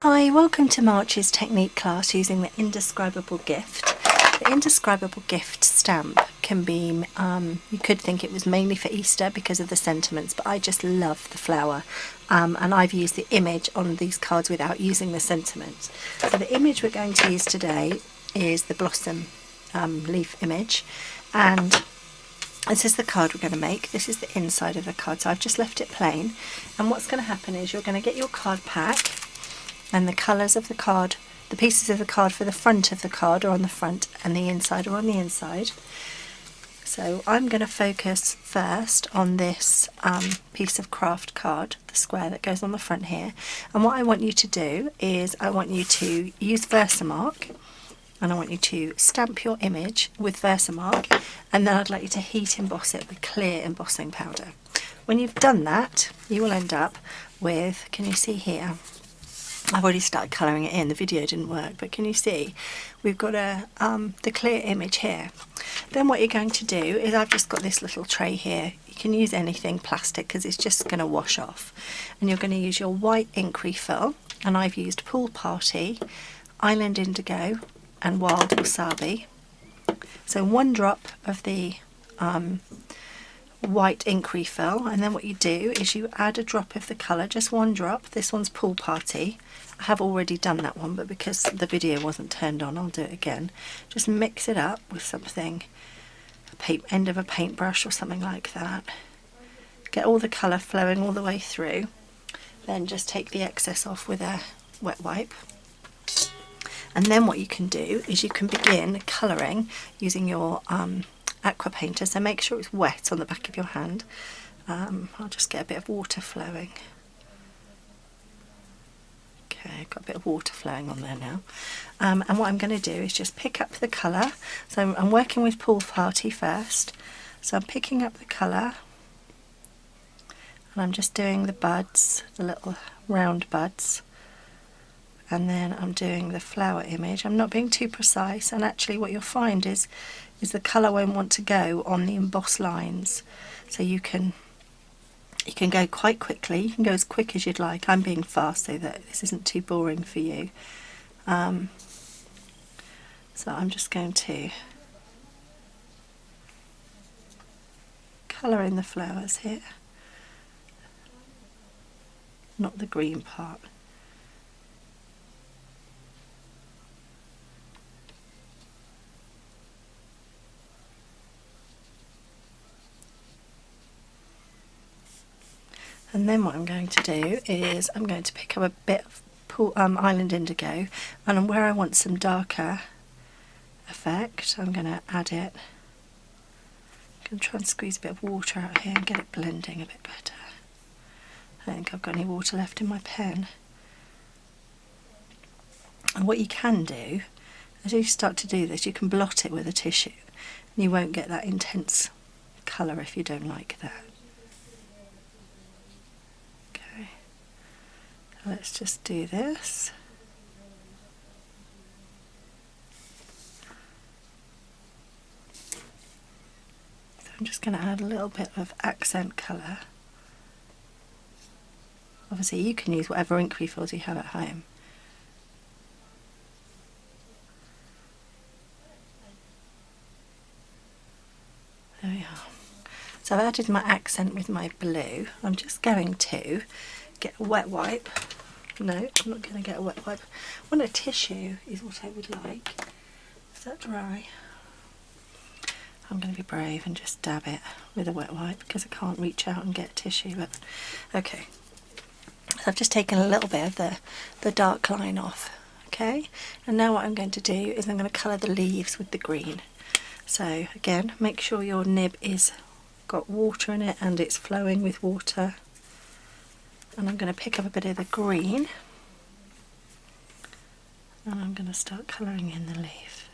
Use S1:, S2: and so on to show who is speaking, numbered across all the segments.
S1: Hi, welcome to March's technique class using the Indescribable Gift. The Indescribable Gift stamp can be, you could think it was mainly for Easter because of the sentiments, but I just love the flower and I've used the image on these cards without using the sentiments. So the image we're going to use today is the blossom leaf image, and this is the card we're going to make. This is the inside of the card, so I've just left it plain, and what's going to happen is you're going to get your card pack, and the colours of the card, the pieces of the card for the front of the card are on the front and the inside are on the inside. So I'm going to focus first on this piece of craft card, the square that goes on the front here, and what I want you to do is I want you to use Versamark, and I want you to stamp your image with Versamark, and then I'd like you to heat emboss it with clear embossing powder. When you've done that, you will end up with, can you see here, I've already started colouring it in, the video didn't work, but can you see we've got the clear image here. Then what you're going to do is, I've just got this little tray here, you can use anything plastic because it's just going to wash off, and you're going to use your white ink refill, and I've used Pool Party, Island Indigo and Wild Wasabi. So 1 drop of the white ink refill, and then what you do is you add a drop of the colour, just 1 drop. This one's Pool Party. I have already done that one, but because the video wasn't turned on, I'll do it again. Just mix it up with something, end of a paintbrush or something like that. Get all the colour flowing all the way through. Then just take the excess off with a wet wipe. And then what you can do is you can begin colouring using your aqua painter, so make sure it's wet on the back of your hand. I'll just get a bit of water flowing. Okay, got a bit of water flowing on there now. And what I'm going to do is just pick up the colour. So I'm working with Pool Party first. So I'm picking up the colour and I'm just doing the buds, the little round buds. And then I'm doing the flower image. I'm not being too precise, and actually what you'll find is the colour won't want to go on the embossed lines. So you can go quite quickly, you can go as quick as you'd like. I'm being fast so that this isn't too boring for you. So I'm just going to colour in the flowers here, not the green part. And then what I'm going to do is I'm going to pick up a bit of Island Indigo, and where I want some darker effect, I'm going to add it. I'm going to try and squeeze a bit of water out here and get it blending a bit better. I don't think I've got any water left in my pen. And what you can do, as you start to do this, you can blot it with a tissue, and you won't get that intense colour if you don't like that. Let's just do this. So I'm just going to add a little bit of accent colour. Obviously you can use whatever ink refills you have at home. There we are. So I've added my accent with my blue. I'm just going to get a wet wipe. No, I'm not going to get a wet wipe. I want a tissue is what I would like. Is that dry? I'm going to be brave and just dab it with a wet wipe because I can't reach out and get a tissue. But okay, so I've just taken a little bit of the dark line off. Okay, and now what I'm going to do is I'm going to colour the leaves with the green. So again, make sure your nib is got water in it and it's flowing with water. And I'm going to pick up a bit of the green, and I'm going to start colouring in the leaf.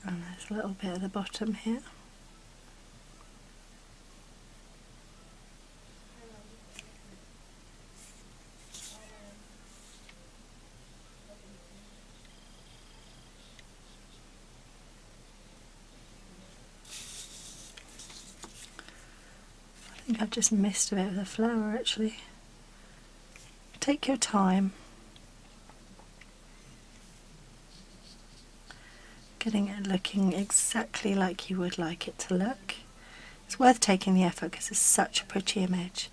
S1: And there's a little bit at the bottom here. think I've just missed a bit of the flower actually. Take your time. Getting it looking exactly like you would like it to look. It's worth taking the effort because it's such a pretty image.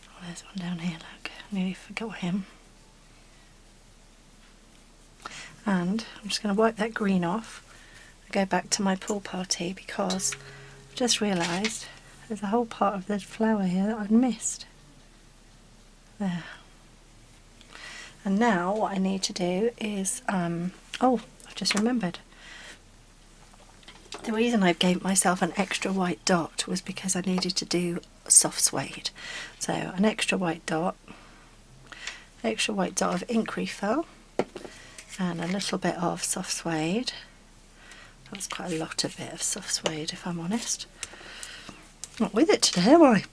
S1: Oh, there's one down here, look. I nearly forgot him. And I'm just going to wipe that green off and go back to my pool party because I've just realised there's a whole part of the flower here that I've missed. There. And now what I need to do is, oh, I've just remembered. The reason I gave myself an extra white dot was because I needed to do soft suede. So an extra white dot of ink refill and a little bit of soft suede. That's quite a lot of it of soft suede if I'm honest. Not with it today, am I?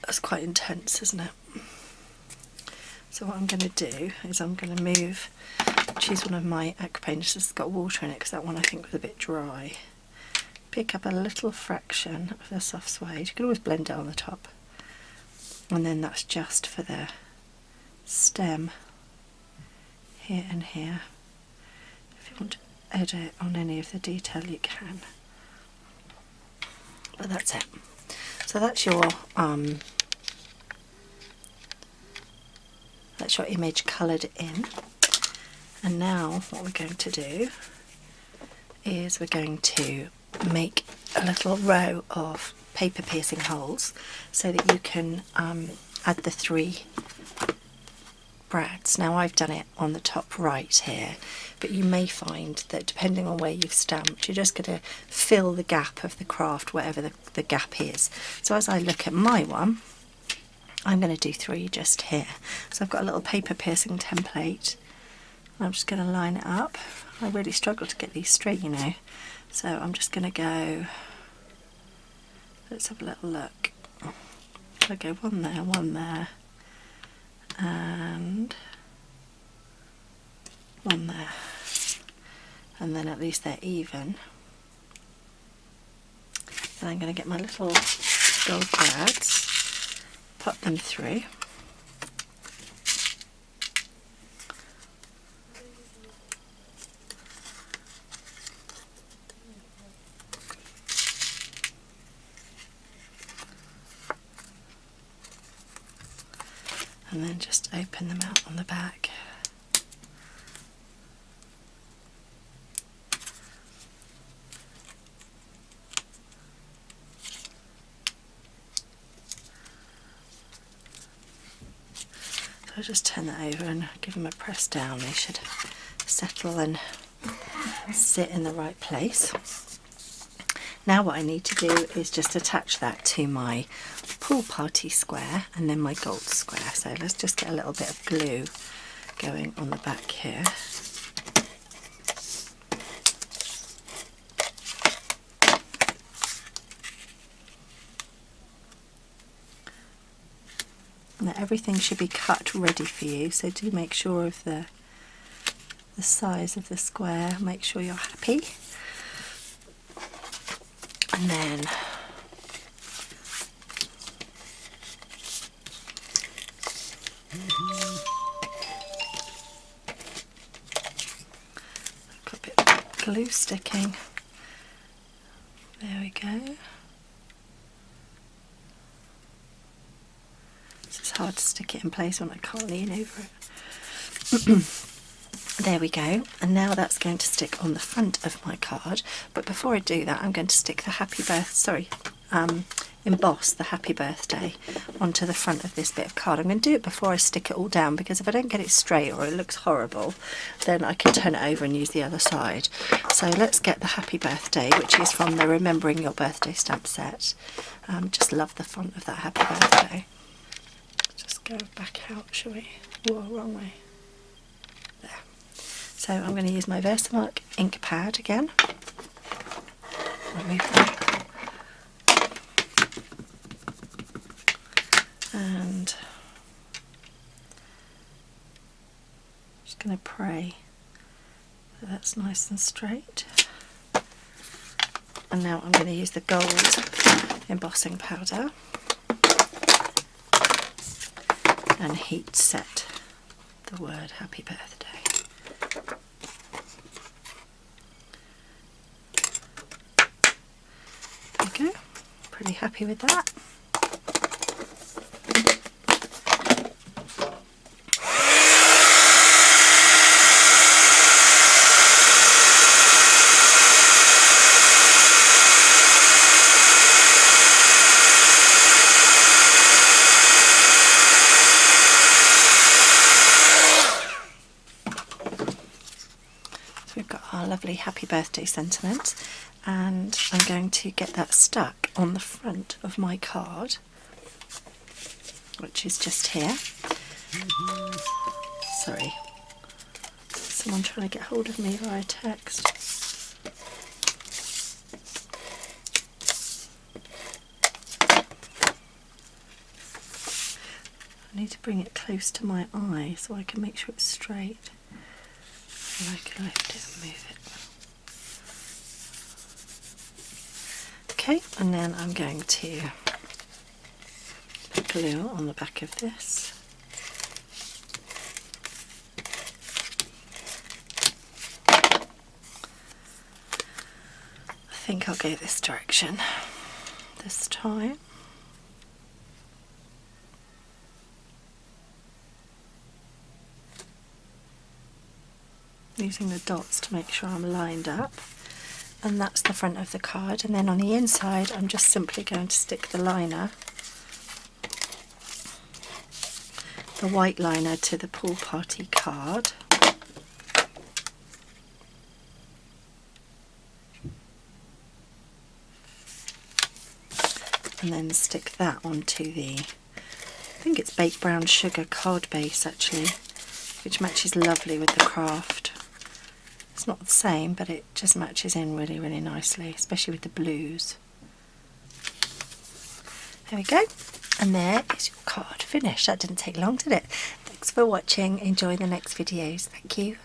S1: That's quite intense, isn't it? So what I'm going to do is I'm going to choose one of my aqua paints that's got water in it because that one I think was a bit dry. Pick up a little fraction of the soft suede. You can always blend it on the top. And then that's just for the stem here and here. If you want to edit on any of the detail you can. But that's it. So that's your image coloured in, and now what we're going to do is we're going to make a little row of paper piercing holes so that you can add the 3 brads. Now I've done it on the top right here, but you may find that depending on where you've stamped, you're just going to fill the gap of the craft wherever the gap is. So as I look at my one, I'm going to do 3 just here. So I've got a little paper piercing template. I'm just going to line it up. I really struggle to get these straight, you know. So I'm just going to go, let's have a little look. I'll go one there, and one there. And then at least they're even. Then I'm going to get my little gold brads, put them through. And then just open them out on the back. I'll just turn that over and give them a press down. They should settle and sit in the right place. Now what I need to do is just attach that to my pool party square and then my gold square. So let's just get a little bit of glue going on the back here. Now everything should be cut ready for you, so do make sure of the size of the square, make sure you're happy. And then I've got a bit of glue sticking. There we go. It's hard to stick it in place when I can't lean over it. There we go, and now that's going to stick on the front of my card. But before I do that, I'm going to stick the emboss the happy birthday onto the front of this bit of card. I'm going to do it before I stick it all down, because if I don't get it straight or it looks horrible, then I can turn it over and use the other side. So let's get the happy birthday, which is from the Remembering Your Birthday stamp set. Just love the font of that happy birthday. Just go back out, shall we? Whoa, wrong way. There. So I'm going to use my Versamark ink pad again. Remove that. And going to pray that that's nice and straight. And now I'm going to use the gold embossing powder and heat set the word happy birthday. There we go, pretty happy with that. We've got our lovely happy birthday sentiment, and I'm going to get that stuck on the front of my card, which is just here. Sorry, someone trying to get hold of me via text. I need to bring it close to my eye so I can make sure it's straight. And I can lift it and move it. Okay, and then I'm going to put glue on the back of this. I think I'll go this direction this time. Using the dots to make sure I'm lined up, and that's the front of the card. And then on the inside I'm just simply going to stick the liner, the white liner, to the pool party card, and then stick that onto the, I think it's baked brown sugar card base actually, which matches lovely with the craft. It's not the same, but it just matches in really, really nicely, especially with the blues. There we go. And there is your card finished. That didn't take long, did it? Thanks for watching. Enjoy the next videos. Thank you.